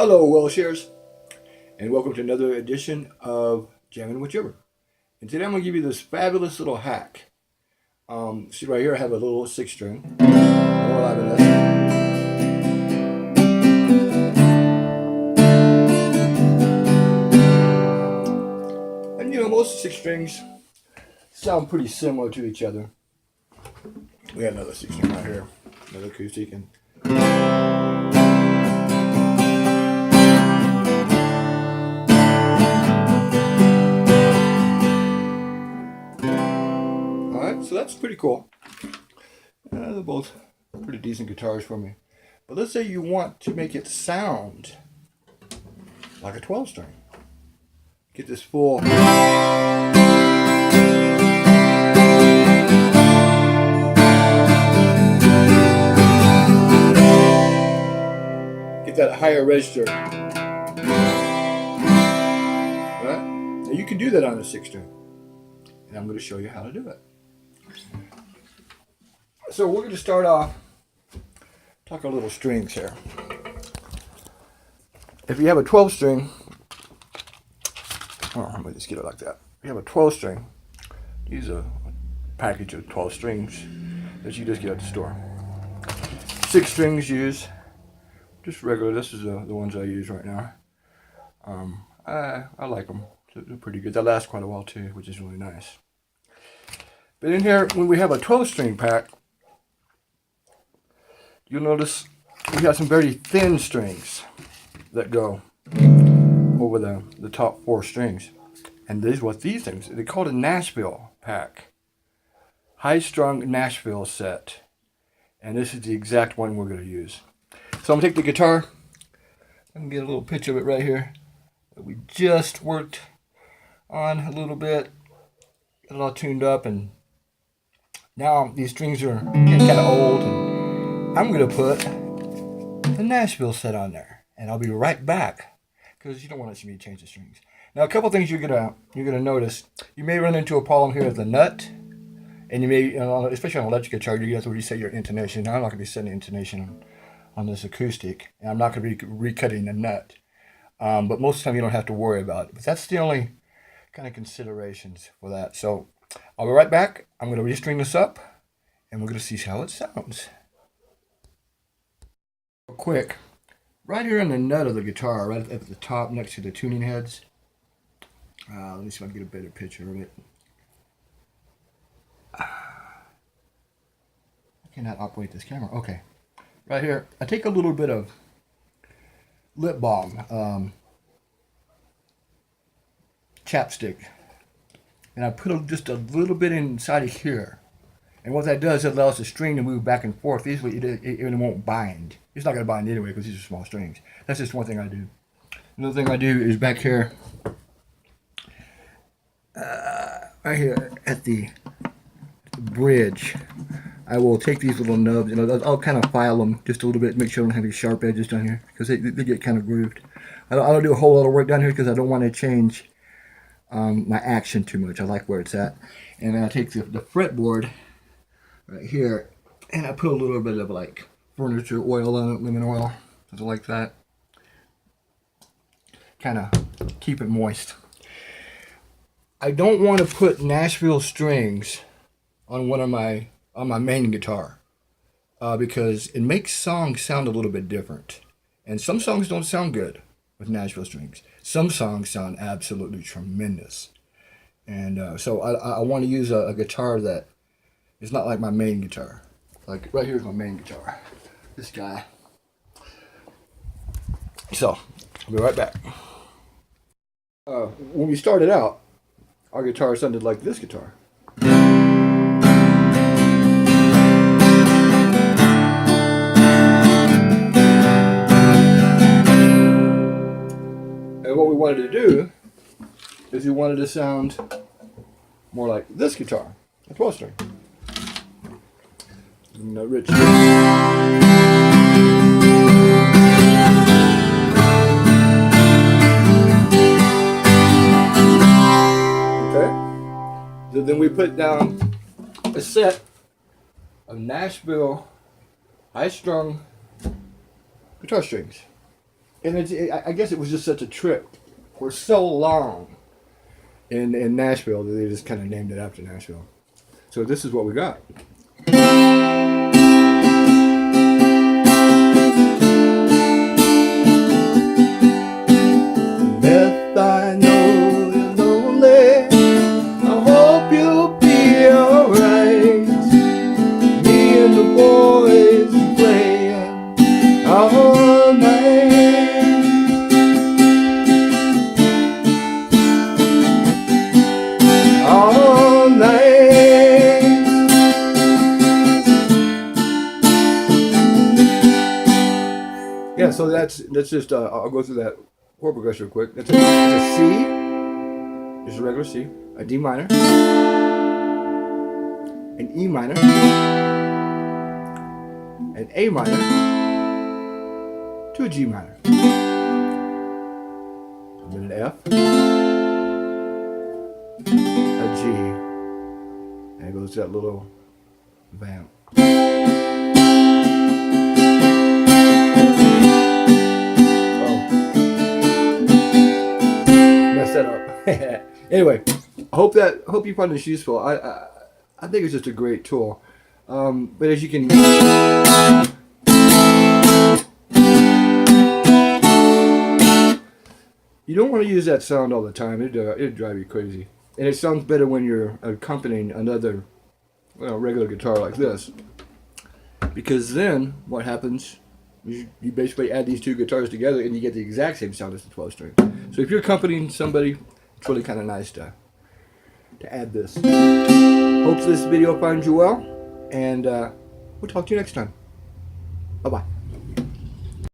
Hello, Wellshares, and welcome to another edition of Jamming with Jibber. And today I'm going to give you this fabulous little hack. See right here, I have a little six string. And most six strings sound pretty similar to each other. We have another six string right here, another acoustic, and so that's pretty cool. They're both pretty decent guitars for me. But let's say you want to make it sound like a 12 string. Get this full. Get that higher register. Right? Now you can do that on a six string. And I'm going to show you how to do it. So we're going to start off, talk a little strings here. If you have a 12 string, let me just get it like that. If you have a 12 string, use a package of 12 strings that you just get at the store. Six strings use just regular. This is the ones I use right now. I like them. They're pretty good. They last quite a while too, which is really nice. But in here, when we have a 12 string pack, you'll notice we have some very thin strings that go over the top four strings. And this is what these things, they call it a Nashville pack. High strung Nashville set. And this is the exact one we're going to use. So I'm going to take the guitar. I can get a little picture of it right here that we just worked on a little bit. Got it all tuned up, and now these strings are getting kind of old, and I'm going to put the Nashville set on there. And I'll be right back, because you don't want to see me change the strings. Now, a couple things you're gonna notice. You may run into a problem here with the nut, and you may, especially on an electric guitar, you have to reset your intonation. Now, I'm not gonna be setting the intonation on this acoustic, and I'm not gonna be recutting the nut. But most of the time, you don't have to worry about it. But that's the only kind of considerations for that. So I'll be right back. I'm gonna restring this up, and we're gonna see how it sounds. Real quick. Right here in the nut of the guitar, right at the top next to the tuning heads. Let me see if I can get a better picture of it. I cannot operate this camera. Okay. Right here, I take a little bit of lip balm, chapstick, and I put just a little bit inside of here. And what that does, it allows the string to move back and forth easily. It won't bind. It's not going to bind anyway because these are small strings. That's just one thing I do. Another thing I do is back here, right here at the bridge, I will take these little nubs and I'll kind of file them just a little bit, make sure I don't have any sharp edges down here because they get kind of grooved. I don't do a whole lot of work down here because I don't want to change my action too much. I like where it's at. And then I take the fretboard right here, and I put a little bit of like furniture oil on it, lemon oil, something like that. Kind of keep it moist. I don't want to put Nashville strings on my main guitar because it makes songs sound a little bit different. And some songs don't sound good with Nashville strings. Some songs sound absolutely tremendous. And so I want to use a guitar that is not like my main guitar. Like right here's my main guitar. This guy. So I'll be right back. When we started out, our guitar sounded like this guitar. And what we wanted to do is we wanted to sound more like this guitar, a 12 string. No rich. Okay. So then we put down a set of Nashville high-strung guitar strings. And I guess it was just such a trip for so long in Nashville that they just kind of named it after Nashville. So this is what we got. Beth, I know you're lonely. I hope you'll be alright. Me and the boys playing all night. All night. Yeah, so that's just I'll go through that chord progression real quick. It's a C, just a regular C, a D minor, an E minor, an A minor, to a G minor, and then an F, a G, and it goes to that little vamp. Set up. Anyway, I hope you find this useful. I think it's just a great tool. But as you can, you don't want to use that sound all the time. It'd drive you crazy. And it sounds better when you're accompanying another, regular guitar like this. Because then what happens? You basically add these two guitars together and you get the exact same sound as the 12 string. So if you're accompanying somebody, it's really kind of nice to add this. Hope this video finds you well, and we'll talk to you next time. Bye-bye.